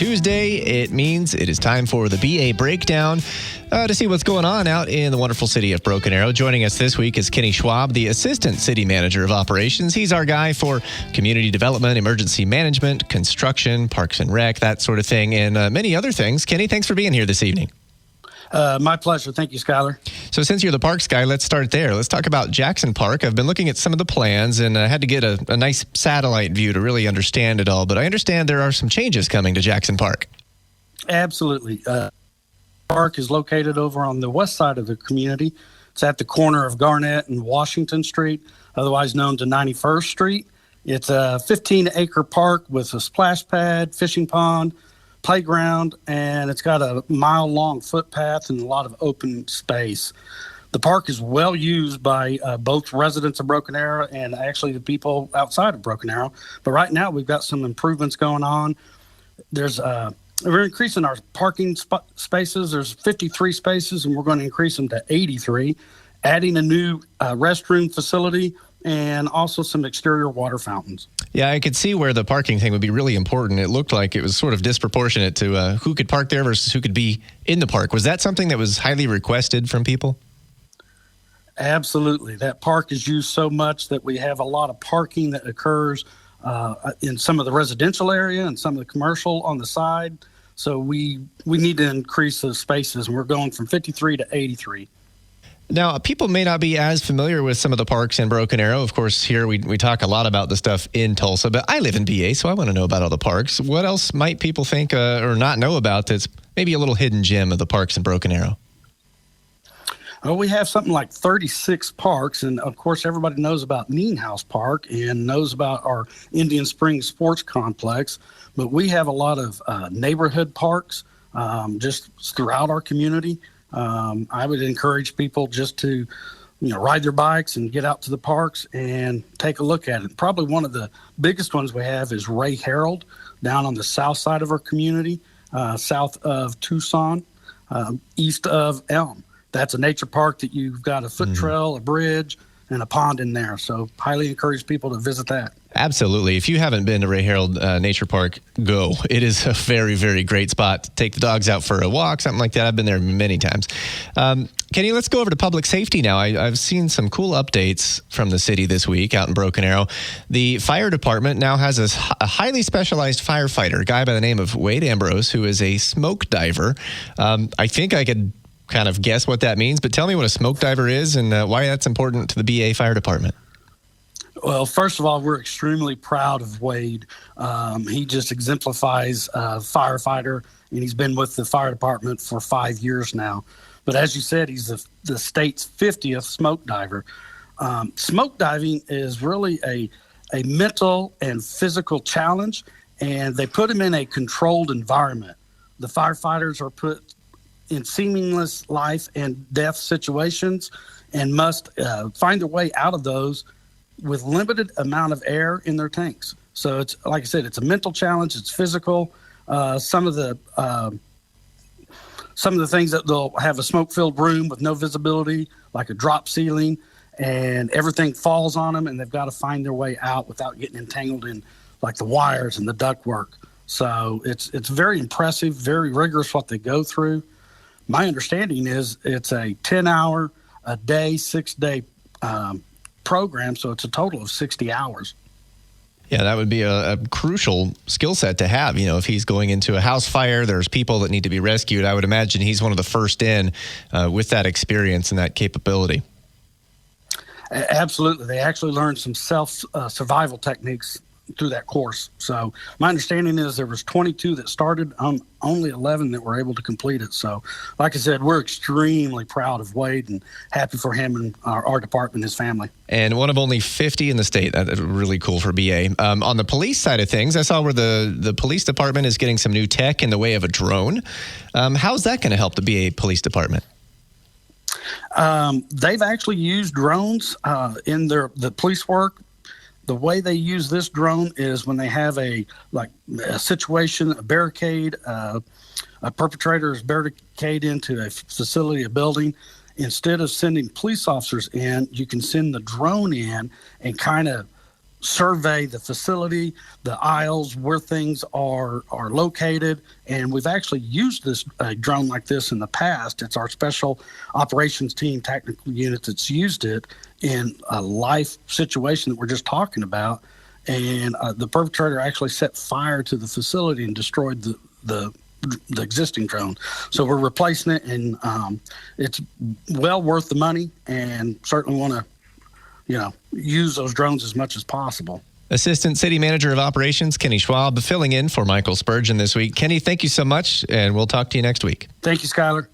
Tuesday. It means it is time for the BA Breakdown to see what's going on out in the wonderful city of Broken Arrow. Joining us this week is Kenny Schwab, the Assistant City Manager of Operations. He's our guy for community development, emergency management, construction, parks and rec, that sort of thing, and many other things. Kenny, thanks for being here this evening. My pleasure. Thank you, Skyler. So since you're the parks guy, let's start there. Let's talk about Jackson Park. I've been looking at some of the plans, and I had to get a nice satellite view to really understand it all. But I understand there are some changes coming to Jackson Park. Absolutely. Park is located over on the west side of the community. It's at the corner of Garnett and Washington Street, otherwise known to 91st Street. It's a 15-acre park with a splash pad, fishing pond, playground, and it's got a mile-long footpath and a lot of open space. The park is well used by both residents of Broken Arrow and actually the people outside of Broken Arrow. But right now we've got some improvements going on. We're increasing our parking spaces. There's 53 spaces, and we're going to increase them to 83, adding a new restroom facility and also some exterior water fountains. Yeah, I could see where the parking thing would be really important. It looked like it was sort of disproportionate to who could park there versus who could be in the park. Was that something that was highly requested from people? Absolutely. That park is used so much that we have a lot of parking that occurs in some of the residential area and some of the commercial on the side. So we need to increase those spaces, and we're going from 53 to 83. Now, people may not be as familiar with some of the parks in Broken Arrow. Of course, here we talk a lot about the stuff in Tulsa, but I live in BA, so I want to know about all the parks. What else might people think or not know about that's maybe a little hidden gem of the parks in Broken Arrow? Well, we have something like 36 parks, and of course, everybody knows about Mean House Park and knows about our Indian Springs Sports Complex, but we have a lot of neighborhood parks just throughout our community. I would encourage people just to, ride their bikes and get out to the parks and take a look at it. Probably one of the biggest ones we have is Ray Harold down on the south side of our community, south of Tucson, east of Elm. That's a nature park that you've got a foot trail, a bridge, and a pond in there. So highly encourage people to visit that. Absolutely. If you haven't been to Ray Harold Nature Park, go. It is a very, very great spot to take the dogs out for a walk, something like that. I've been there many times. Kenny, let's go over to public safety now. I've seen some cool updates from the city this week out in Broken Arrow. The fire department now has a highly specialized firefighter, a guy by the name of Wade Ambrose, who is a smoke diver. I think I could kind of guess what that means, but tell me what a smoke diver is and why that's important to the BA Fire Department. Well, first of all, we're extremely proud of Wade. He just exemplifies a firefighter, and he's been with the fire department for 5 years now. But as you said, he's the state's 50th smoke diver. Smoke diving is really a mental and physical challenge, and they put him in a controlled environment. The firefighters are put in seamless life and death situations and must find their way out of those with limited amount of air in their tanks. So it's, like I said, it's a mental challenge. It's physical. Some of the things that they'll have a smoke-filled room with no visibility, like a drop ceiling, and everything falls on them, and they've got to find their way out without getting entangled in like the wires and the ductwork. So it's very impressive, very rigorous what they go through. My understanding is it's a 10-hour a day, 6-day program, so it's a total of 60 hours. Yeah, that would be a crucial skill set to have. If he's going into a house fire, there's people that need to be rescued. I would imagine he's one of the first in with that experience and that capability. Absolutely. They actually learned some self-survival techniques through that course. So my understanding is there was 22 that started, only 11 that were able to complete it. So like I said, we're extremely proud of Wade and happy for him and our department and his family. And one of only 50 in the state. That's really cool for BA. On the police side of things, I saw where the police department is getting some new tech in the way of a drone. How's that going to help the BA police department? They've actually used drones in the police work. The way they use this drone is when they have a situation, a barricade, a perpetrator is barricaded into a facility, a building. Instead of sending police officers in, you can send the drone in and kind of survey the facility, the aisles, where things are located. And we've actually used this drone like this in the past. It's our special operations team technical unit that's used it in a life situation that we're just talking about. And the perpetrator actually set fire to the facility and destroyed the existing drone. So we're replacing it, and it's well worth the money, and certainly want to use those drones as much as possible. Assistant City Manager of Operations, Kenny Schwab, filling in for Michael Spurgeon this week. Kenny, thank you so much, and we'll talk to you next week. Thank you, Skyler.